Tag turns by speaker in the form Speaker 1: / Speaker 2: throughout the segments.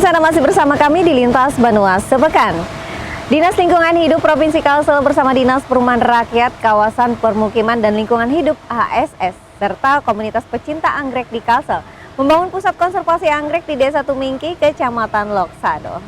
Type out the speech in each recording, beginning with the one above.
Speaker 1: Pemirsa, Anda masih bersama kami di Lintas Banua Sepekan. Dinas Lingkungan Hidup Provinsi Kalsel bersama Dinas Perumahan Rakyat, Kawasan Permukiman dan Lingkungan Hidup HSS, serta komunitas pecinta anggrek di Kalsel membangun pusat konservasi anggrek di Desa Tumingki, Kecamatan Loksado.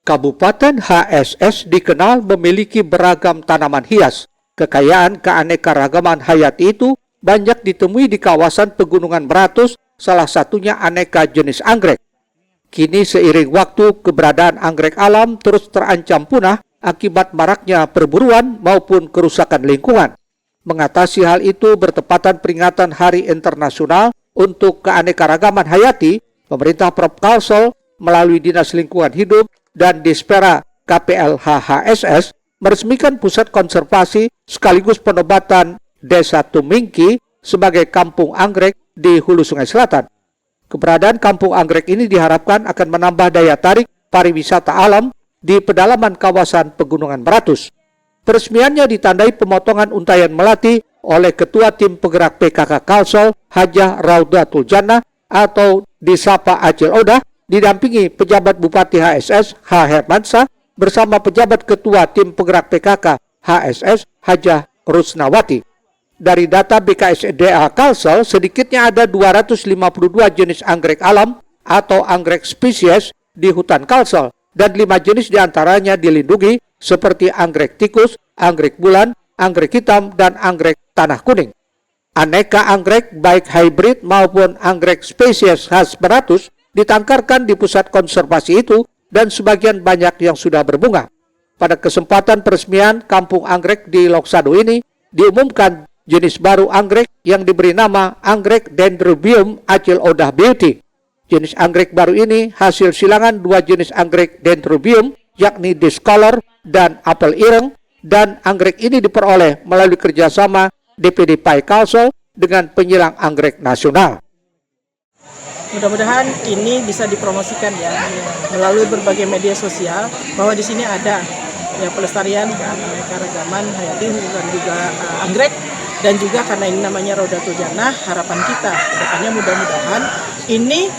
Speaker 2: Kabupaten HSS dikenal memiliki beragam tanaman hias. Kekayaan keanekaragaman hayati itu banyak ditemui di kawasan Pegunungan Meratus, salah satunya aneka jenis anggrek. Kini seiring waktu, keberadaan anggrek alam terus terancam punah akibat maraknya perburuan maupun kerusakan lingkungan. Mengatasi hal itu bertepatan peringatan Hari Internasional untuk Keanekaragaman Hayati, pemerintah Provinsi Kalsel melalui Dinas Lingkungan Hidup dan Dispera KPLH HSS meresmikan pusat konservasi sekaligus penobatan Desa Tumingki sebagai kampung anggrek di Hulu Sungai Selatan. Keberadaan kampung anggrek ini diharapkan akan menambah daya tarik pariwisata alam di pedalaman kawasan Pegunungan Meratus. Peresmiannya ditandai pemotongan untayan melati oleh Ketua Tim Penggerak PKK Kalsel, Hajah Raudatul Jannah atau disapa Acil Odah, didampingi pejabat Bupati HSS H. Hermansyah bersama pejabat Ketua Tim Penggerak PKK HSS Hajah Rusnawati. Dari data BKSDA Kalsel, sedikitnya ada 252 jenis anggrek alam atau anggrek spesies di hutan Kalsel, dan 5 jenis diantaranya dilindungi seperti anggrek tikus, anggrek bulan, anggrek hitam, dan anggrek tanah kuning. Aneka anggrek baik hybrid maupun anggrek spesies khas Meratus ditangkarkan di pusat konservasi itu dan sebagian banyak yang sudah berbunga. Pada kesempatan peresmian kampung anggrek di Loksado ini diumumkan jenis baru anggrek yang diberi nama anggrek Dendrobium Acil Odah Beauty. Jenis anggrek baru ini hasil silangan 2 jenis anggrek Dendrobium, yakni Discolor dan apel ireng, dan anggrek ini diperoleh melalui kerjasama DPD PAI Kalsel dengan penyilang anggrek nasional.
Speaker 3: Mudah-mudahan ini bisa dipromosikan ya melalui berbagai media sosial bahwa di sini ada ya pelestarian keanekaragaman hayati dan juga anggrek. Dan juga karena ini namanya Raudatul Jannah, harapan kita kedepannya mudah-mudahan ini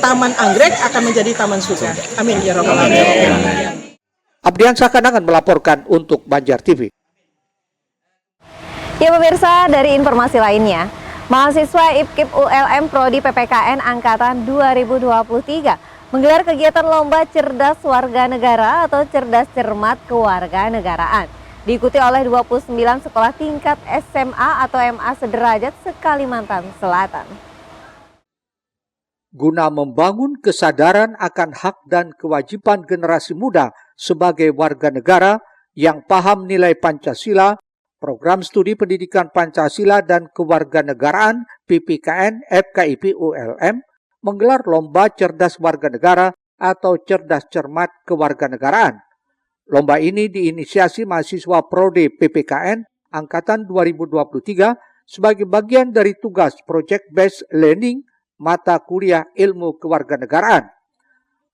Speaker 3: Taman Anggrek akan menjadi Taman Surga. Amin ya rabbal alamin.
Speaker 2: Abdiansyah Kanangan melaporkan untuk Banjar TV.
Speaker 1: Ya pemirsa, dari informasi lainnya, mahasiswa IPKIP ULM Prodi PPKN Angkatan 2023 menggelar kegiatan Lomba Cerdas Warga Negara atau Cerdas Cermat Kewarganegaraan. Diikuti oleh 29 sekolah tingkat SMA atau MA sederajat se-Kalimantan Selatan.
Speaker 2: Guna membangun kesadaran akan hak dan kewajiban generasi muda sebagai warga negara yang paham nilai Pancasila, Program Studi Pendidikan Pancasila dan Kewarganegaraan PPKN FKIP ULM menggelar Lomba Cerdas Warga Negara atau Cerdas Cermat Kewarganegaraan. Lomba ini diinisiasi mahasiswa Prodi PPKN Angkatan 2023 sebagai bagian dari tugas Project Based Learning mata kuliah ilmu kewarganegaraan.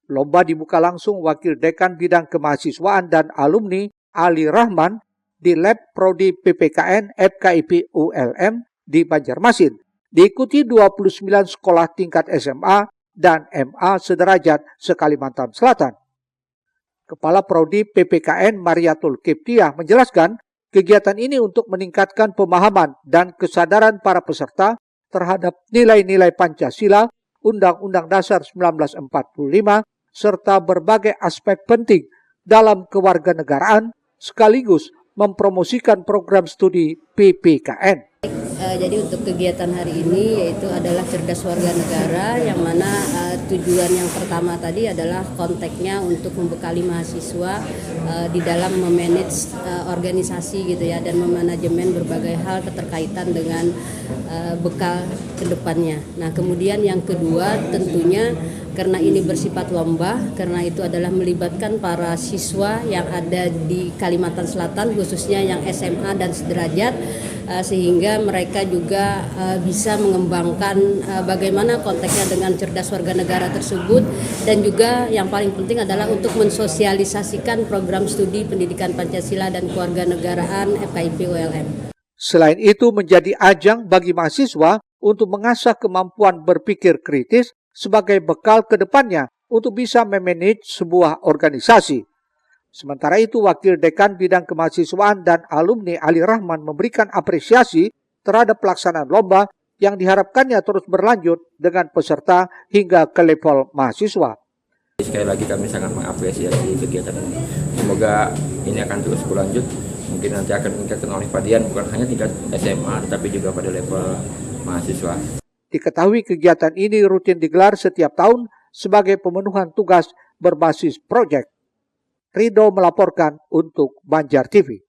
Speaker 2: Lomba dibuka langsung Wakil Dekan Bidang Kemahasiswaan dan Alumni Ali Rahman di Lab Prodi PPKN FKIP ULM di Banjarmasin. Diikuti 29 sekolah tingkat SMA dan MA sederajat se-Kalimantan Selatan. Kepala Prodi PPKN Mariatul Kiptiah menjelaskan kegiatan ini untuk meningkatkan pemahaman dan kesadaran para peserta terhadap nilai-nilai Pancasila, Undang-Undang Dasar 1945, serta berbagai aspek penting dalam kewarganegaraan sekaligus mempromosikan program studi PPKN.
Speaker 4: Jadi untuk kegiatan hari ini yaitu adalah cerdas warga negara, yang mana tujuan yang pertama tadi adalah konteksnya untuk membekali mahasiswa di dalam memanage organisasi gitu ya, dan memanajemen berbagai hal keterkaitan dengan bekal kedepannya. Nah kemudian yang kedua tentunya karena ini bersifat lomba, karena itu adalah melibatkan para siswa yang ada di Kalimantan Selatan khususnya yang SMA dan sederajat, sehingga mereka juga bisa mengembangkan bagaimana konteksnya dengan cerdas warga negara tersebut, dan juga yang paling penting adalah untuk mensosialisasikan program studi pendidikan Pancasila dan kewarganegaraan FKIP ULM.
Speaker 2: Selain itu menjadi ajang bagi mahasiswa untuk mengasah kemampuan berpikir kritis sebagai bekal ke depannya untuk bisa memanage sebuah organisasi. Sementara itu, Wakil Dekan Bidang Kemahasiswaan dan Alumni Ali Rahman memberikan apresiasi terhadap pelaksanaan lomba yang diharapkannya terus berlanjut dengan peserta hingga ke level mahasiswa.
Speaker 5: Sekali lagi kami sangat mengapresiasi kegiatan ini. Semoga ini akan terus berlanjut. Mungkin nanti akan meningkatkan olehpadian bukan hanya tingkat SMA, tetapi juga pada level mahasiswa.
Speaker 2: Diketahui kegiatan ini rutin digelar setiap tahun sebagai pemenuhan tugas berbasis proyek. Ridho melaporkan untuk Banjar TV.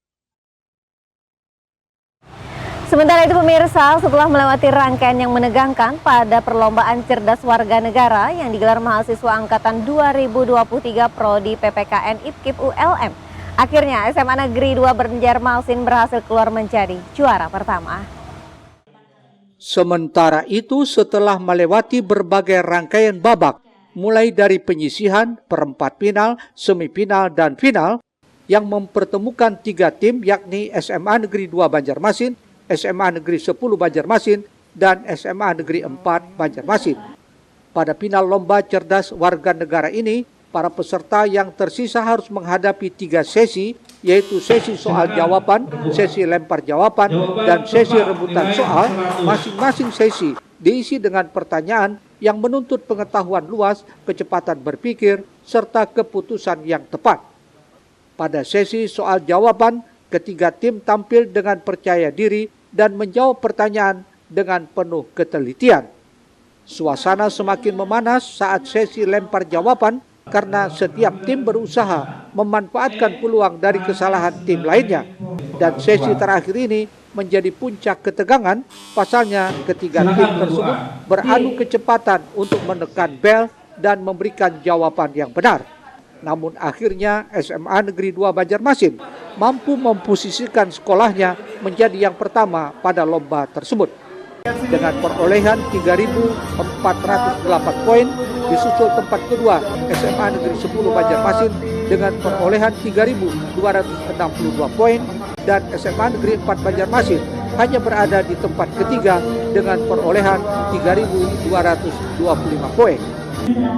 Speaker 1: Sementara itu pemirsa, setelah melewati rangkaian yang menegangkan pada perlombaan cerdas warga negara yang digelar mahasiswa angkatan 2023 Prodi PPKN IPKIP ULM, akhirnya SMA Negeri 2 Banjarmasin berhasil keluar menjadi juara pertama.
Speaker 2: Sementara itu, setelah melewati berbagai rangkaian babak, mulai dari penyisihan, perempat final, semifinal, dan final, yang mempertemukan 3 tim yakni SMA Negeri 2 Banjarmasin, SMA Negeri 10 Banjarmasin, dan SMA Negeri 4 Banjarmasin. Pada final lomba cerdas warga negara ini, para peserta yang tersisa harus menghadapi 3 sesi, yaitu sesi soal jawaban, sesi lempar jawaban, dan sesi rebutan soal. Masing-masing sesi diisi dengan pertanyaan yang menuntut pengetahuan luas, kecepatan berpikir, serta keputusan yang tepat. Pada sesi soal jawaban, ketiga tim tampil dengan percaya diri dan menjawab pertanyaan dengan penuh ketelitian. Suasana semakin memanas saat sesi lempar jawaban karena setiap tim berusaha memanfaatkan peluang dari kesalahan tim lainnya. Dan sesi terakhir ini menjadi puncak ketegangan, pasalnya ketiga tim tersebut beradu kecepatan untuk menekan bel dan memberikan jawaban yang benar. Namun akhirnya SMA Negeri 2 Banjarmasin mampu memposisikan sekolahnya menjadi yang pertama pada lomba tersebut. Dengan perolehan 3.408 poin, disusul tempat kedua SMA Negeri 10 Banjarmasin dengan perolehan 3.262 poin, dan SMA Negeri 4 Banjarmasin hanya berada di tempat ketiga dengan perolehan 3.225 poin.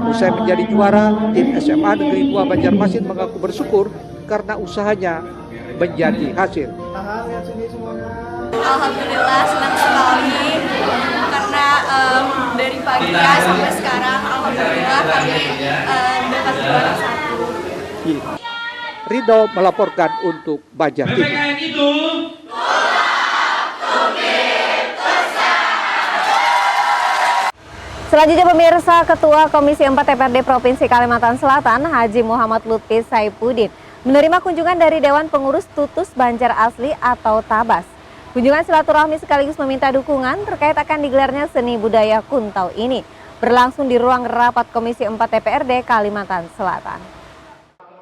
Speaker 2: Usai menjadi juara, tim SMA Negeri 2 Banjarmasin mengaku bersyukur karena usahanya menjadi hasil.
Speaker 6: Alhamdulillah senang sekali karena dari pagi sampai sekarang alhamdulillah kami dapat juara 1.
Speaker 2: Ridho melaporkan untuk Banjar TV.
Speaker 1: Selanjutnya pemirsa, Ketua Komisi 4 DPRD Provinsi Kalimantan Selatan, Haji Muhammad Lutfi Saifuddin, menerima kunjungan dari Dewan Pengurus Tutus Banjar Asli atau Tabas. Kunjungan silaturahmi sekaligus meminta dukungan terkait akan digelarnya seni budaya Kuntau ini, berlangsung di ruang rapat Komisi 4 DPRD Kalimantan Selatan.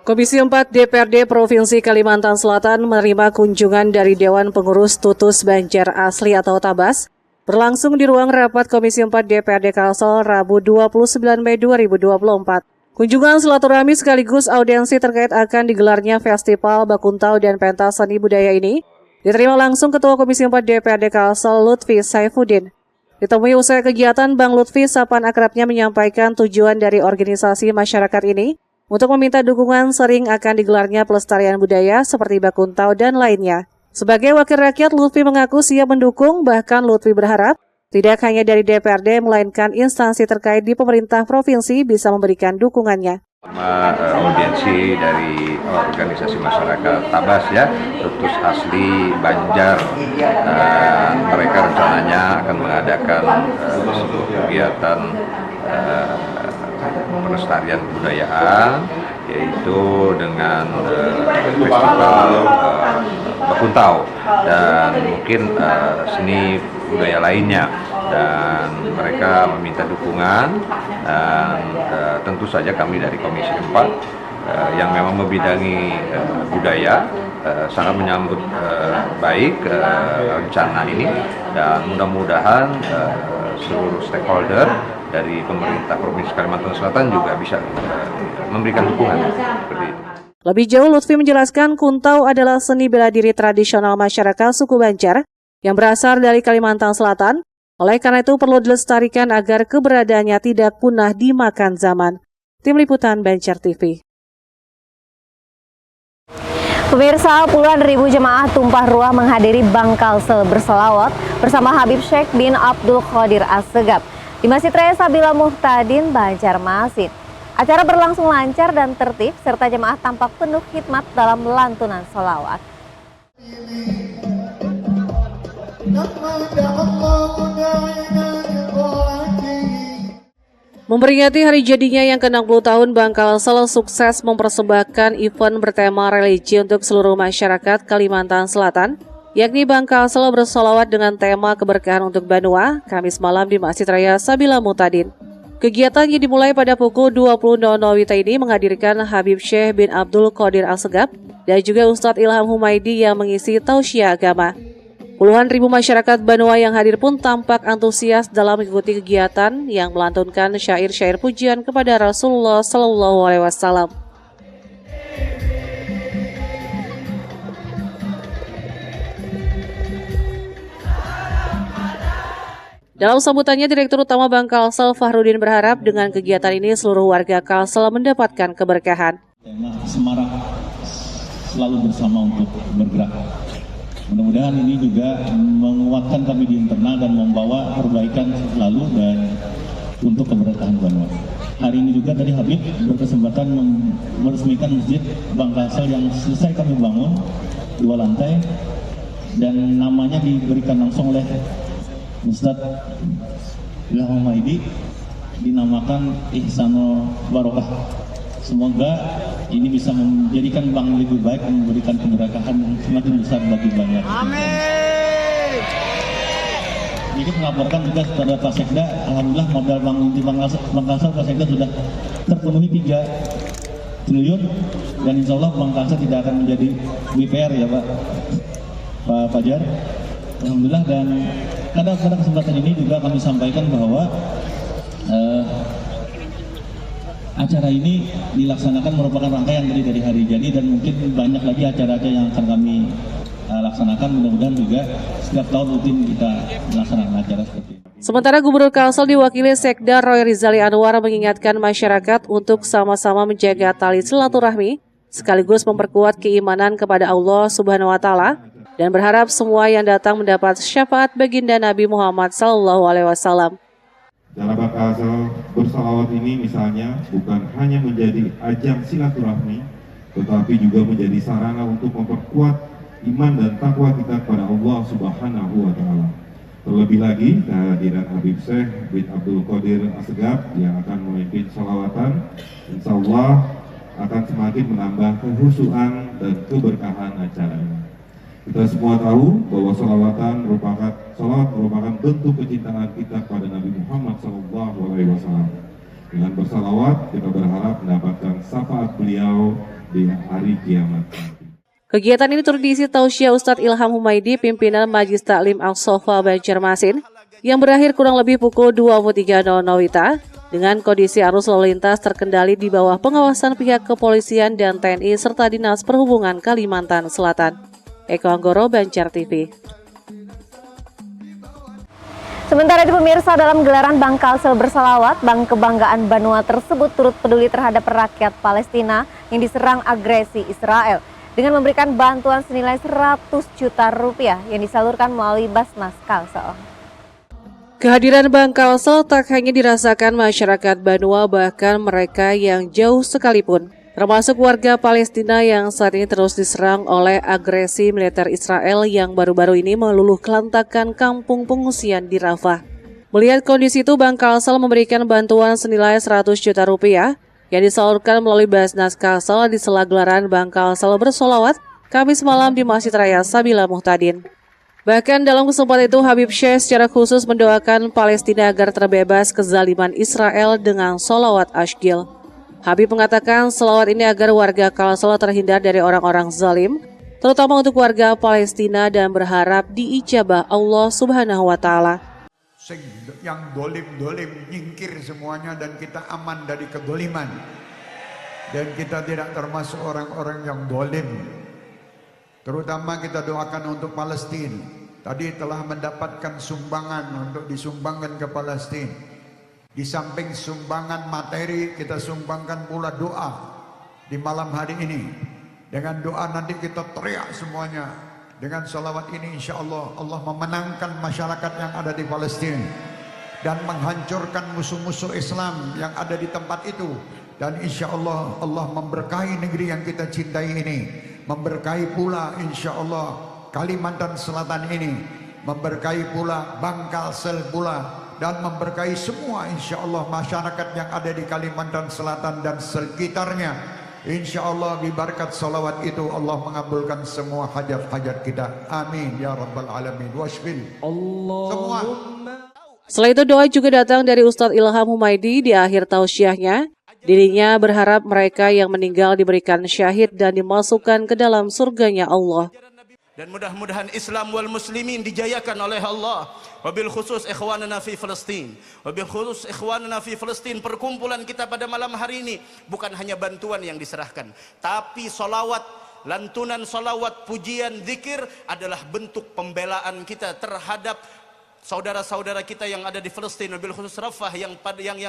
Speaker 7: Komisi 4 DPRD Provinsi Kalimantan Selatan menerima kunjungan dari Dewan Pengurus Tutus Banjar Asli atau Tabas, berlangsung di ruang rapat Komisi 4 DPRD Kalsel Rabu 29 Mei 2024. Kunjungan silaturahmi sekaligus audiensi terkait akan digelarnya Festival Bakuntau dan Pentas Seni Budaya ini diterima langsung Ketua Komisi 4 DPRD Kalsel Lutfi Saifuddin. Ditemui usai kegiatan, Bang Lutfi sapan akrabnya menyampaikan tujuan dari organisasi masyarakat ini untuk meminta dukungan sering akan digelarnya pelestarian budaya seperti Bakuntau dan lainnya. Sebagai wakil rakyat, Lutfi mengaku siap mendukung, bahkan Lutfi berharap tidak hanya dari DPRD, melainkan instansi terkait di pemerintah provinsi bisa memberikan dukungannya.
Speaker 8: Audiensi dari organisasi masyarakat Tabas ya, Tutus Asli Banjar, mereka rencananya akan mengadakan sebuah kegiatan pelestarian kebudayaan, yaitu dengan festival Bakuntau dan mungkin seni budaya lainnya, dan mereka meminta dukungan, dan tentu saja kami dari Komisi 4 yang memang membidangi budaya sangat menyambut baik rencana ini, dan mudah-mudahan seluruh stakeholder dari pemerintah Provinsi Kalimantan Selatan juga bisa memberikan dukungan seperti itu.
Speaker 7: Lebih jauh, Lutfi menjelaskan Kuntau adalah seni bela diri tradisional masyarakat suku Banjar yang berasal dari Kalimantan Selatan. Oleh karena itu perlu dilestarikan agar keberadaannya tidak punah dimakan zaman. Tim Liputan Banjar TV.
Speaker 1: Pemirsa, puluhan ribu jemaah tumpah ruah menghadiri Bangkalsel berselawat bersama Habib Syekh bin Abdul Qadir As-Segaf di Masjid Raya Sabila Muhtadin, Banjarmasin. Acara berlangsung lancar dan tertib serta jemaah tampak penuh khidmat dalam lantunan sholawat.
Speaker 7: Memperingati hari jadinya yang ke-60 tahun, Bangkalsel sukses mempersembahkan event bertema religi untuk seluruh masyarakat Kalimantan Selatan, yakni Bangkalsel bersolawat dengan tema keberkahan untuk Banua, Kamis malam di Masjid Raya Sabila Muhtadin. Kegiatan yang dimulai pada pukul 20.00 WITA ini menghadirkan Habib Syekh bin Abdul Qadir As-Segaf dan juga Ustadz Ilham Humaidi yang mengisi tausiah agama. Puluhan ribu masyarakat Banua yang hadir pun tampak antusias dalam mengikuti kegiatan yang melantunkan syair-syair pujian kepada Rasulullah Shallallahu Alaihi Wasallam. Dalam sambutannya, Direktur Utama Bangkalsel Fahrudin berharap dengan kegiatan ini seluruh warga Kalsel mendapatkan keberkahan.
Speaker 9: Tema semarak selalu bersama untuk bergerak. Mudah-mudahan ini juga menguatkan kami di internal dan membawa perbaikan selalu dan untuk keberkahan Banua. Hari ini juga tadi Habib berkesempatan meresmikan Masjid Bangkalsel yang selesai kami bangun 2 lantai dan namanya diberikan langsung oleh Ustadz Ilham Humaidi, dinamakan Ihsanul Barokah. Semoga ini bisa menjadikan bank lebih baik dan memberikan keberkahan yang semakin besar bagi banyak. Amin. Jadi melaporkan juga kepada Pak Sekda, alhamdulillah modal Bank Inti Bangkalsel Pak Sekda sudah terpenuhi 3 triliun dan insya Allah Bangkalsel tidak akan menjadi WPR ya Pak Fajar. Alhamdulillah, dan pada kesempatan ini juga kami sampaikan bahwa acara ini dilaksanakan merupakan rangkaian dari hari jadi dan mungkin banyak lagi acara-acara yang akan kami laksanakan. Mudah-mudahan juga setiap tahun rutin kita melaksanakan acara seperti ini.
Speaker 7: Sementara Gubernur Kalsel diwakili Sekda Roy Rizali Anwar mengingatkan masyarakat untuk sama-sama menjaga tali silaturahmi sekaligus memperkuat keimanan kepada Allah Subhanahu wa taala dan berharap semua yang datang mendapat syafaat baginda Nabi Muhammad SAW.
Speaker 10: Dalam Bangkalsel bersalawat ini misalnya bukan hanya menjadi ajang silaturahmi, tetapi juga menjadi sarana untuk memperkuat iman dan takwa kita kepada Allah Subhanahu wa taala. Terlebih lagi kehadiran Habib Syekh bin Abdul Qadir As-Segaf yang akan memimpin salawatan, insya Allah akan semakin menambah kehusuan dan keberkahan acara ini. Kita semua tahu bahwa salawat merupakan bentuk kecintaan kita kepada Nabi Muhammad SAW. Dengan bersalawat, kita berharap mendapatkan syafaat beliau di hari kiamat.
Speaker 7: Kegiatan ini turut diisi tausiah Ustadz Ilham Humaidi, pimpinan Majelis Taklim Al-Sofa Banjarmasin, yang berakhir kurang lebih pukul 23.00 WITA, dengan kondisi arus lalu lintas terkendali di bawah pengawasan pihak kepolisian dan TNI serta Dinas Perhubungan Kalimantan Selatan. Eko Anggoro, Banjar TV.
Speaker 1: Sementara itu pemirsa, dalam gelaran Bangkalsel berselawat, Bank Kebanggaan Banua tersebut turut peduli terhadap rakyat Palestina yang diserang agresi Israel dengan memberikan bantuan senilai 100 juta rupiah yang disalurkan melalui Basnas Kalsel.
Speaker 7: Kehadiran Bangkalsel tak hanya dirasakan masyarakat Banua, bahkan mereka yang jauh sekalipun, termasuk warga Palestina yang saat ini terus diserang oleh agresi militer Israel yang baru-baru ini meluluh kelantakan kampung pengungsian di Rafah. Melihat kondisi itu, Bangkalsel memberikan bantuan senilai 100 juta rupiah yang disalurkan melalui Basnas Kalsel di sela gelaran Bangkalsel bersolawat Kamis malam di Masjid Raya Sabila Muhtadin. Bahkan dalam kesempatan itu, Habib Syekh secara khusus mendoakan Palestina agar terbebas kezaliman Israel dengan solawat Ashgil. Habib mengatakan selawat ini agar warga Kalsel terhindar dari orang-orang zalim, terutama untuk warga Palestina, dan berharap diijabah Allah Subhanahu wa taala.
Speaker 11: Yang dolim-dolim nyingkir semuanya dan kita aman dari kedoliman. Dan kita tidak termasuk orang-orang yang dolim. Terutama kita doakan untuk Palestina. Tadi telah mendapatkan sumbangan untuk disumbangkan ke Palestina. Di samping sumbangan materi, kita sumbangkan pula doa di malam hari ini. Dengan doa nanti kita teriak semuanya. Dengan salawat ini insya Allah, Allah memenangkan masyarakat yang ada di Palestina dan menghancurkan musuh-musuh Islam yang ada di tempat itu. Dan insya Allah, Allah memberkahi negeri yang kita cintai ini. Memberkahi pula insya Allah Kalimantan Selatan ini. Memberkahi pula Bangkalsel pula. Dan memberkahi semua insya Allah masyarakat yang ada di Kalimantan Selatan dan sekitarnya. Insya Allah di berkat salawat itu Allah mengabulkan semua hajat-hajat kita. Amin ya rabbal alamin. Wasfil semua.
Speaker 7: Setelah itu doa juga datang dari Ustadz Ilham Humaydi di akhir tausiahnya. Dirinya berharap mereka yang meninggal diberikan syahid dan dimasukkan ke dalam surganya Allah.
Speaker 12: Dan mudah-mudahan Islam wal muslimin dijayakan oleh Allah. Wabil khusus ikhwanana fi Palestin. Wabil khusus ikhwanana fi Palestin, perkumpulan kita pada malam hari ini bukan hanya bantuan yang diserahkan, tapi solawat, lantunan solawat, pujian, zikir adalah bentuk pembelaan kita terhadap saudara-saudara kita yang ada di Palestina, wabil khusus Rafah yang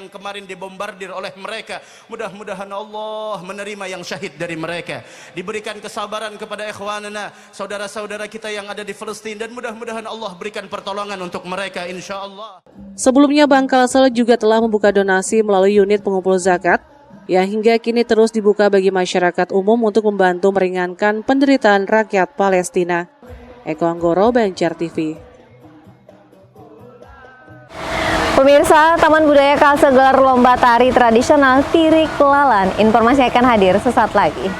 Speaker 12: kemarin dibombardir oleh mereka. Mudah-mudahan Allah menerima yang syahid dari mereka, diberikan kesabaran kepada ikhwanana, saudara-saudara kita yang ada di Palestina, dan mudah-mudahan Allah berikan pertolongan untuk mereka insyaallah.
Speaker 7: Sebelumnya Bangkalsel juga telah membuka donasi melalui unit pengumpul zakat yang hingga kini terus dibuka bagi masyarakat umum untuk membantu meringankan penderitaan rakyat Palestina. Eko Anggoro, Banjar TV.
Speaker 1: Pemirsa, Taman Budaya Kalsel gelar lomba tari tradisional Tirik Lalan. Informasi akan hadir sesaat lagi.